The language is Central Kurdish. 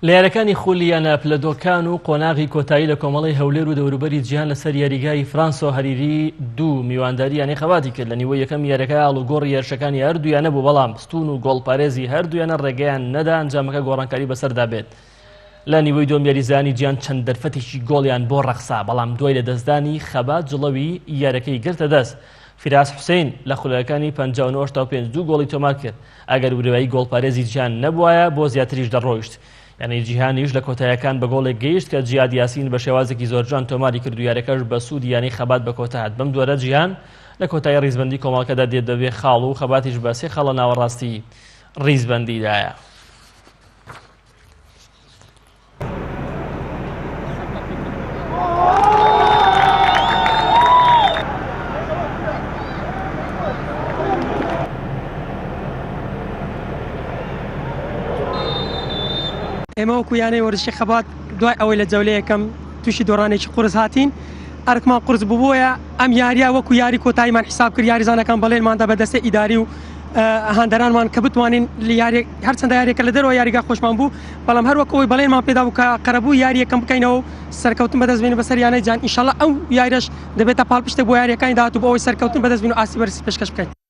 لە یاریەکانی خولیانە پلەدۆکان و قۆناغی کۆتایی لە کۆمەڵی هەولێر و دەوروبەری جیهان لەسەر یاریگای فرانسۆ هەریری دوو میوانداریانی خەباتی کرد لە نیوەی یەکەم یاریەکە ئاڵوگۆڕی یارشەکانی هەردوویانە بوو، بەڵام ستون و گۆڵپارێزی هەردوویانە ڕێگەیان نەدا ئەنجامەکە گۆڕانکاری بەسەردا بێت. لە نیوەی دۆم یاریزانی جیهان چەند دەرفەتێکی گۆڵیان بۆ ڕەخسا، بەڵام دوای لە دەستدانی خەبات جڵەوی یاریەکەی گرتە دەست. فیراس حوسێن لە خولەکانی 59-5 دوو گۆڵی تۆمار کرد. ئەگەر وروایی گۆڵپارێزی جیهان نەبوایە بۆ زیاتریش دەڕۆیشت. یعنی جیهانیش لە کۆتاییەکان بە گۆڵێک گەیشت کە جیاد یاسین بە شێوازێکی زۆرجان تۆماری کرد و یاریەکەش بە سوودی یانی خەبات بە کۆتا هات. بەم دووەرە جیهان لە کۆتایی ڕیزبەندی کۆمەڵەکەدا دێت بەبێ خاڵ و خەباتیش بە سێ خاڵە ناوەڕاستی ڕیزبەندیدایە. ئێمە وەکو یانەی وەرزشی خەبات دوای ئەوەی لە جەولەیەکەم تووشی دۆڕانێکی قورس هاتین، ئەرکمان قورس ببووە ئەم یاریە وەکو یاری کۆتاییمان حساب کرد، یاریزانەکان بەڵێنماندا بەدەستە ئیداری و هاندەرانمان کە بتوانین هەرچەندە یاریەکە لە دەرەوە یاریگا خۆشمان بوو، بەڵام هەروەکەوەی بەڵێنمان پێدا بوو کە قەرەبوو یاریەکەم بکەینەوە سەرکەوتن بەدەستبێنین بەسەر یانەی جیهان. ئینشاڵڵا ئەو یاریەش دەبێتە پاڵپشتێک بۆ یاریەکانی داهاتوو بۆ ئەوەی سەرکەوتن بەدەستبێنین و ئاسی بەرزی پێشکەش بکەین.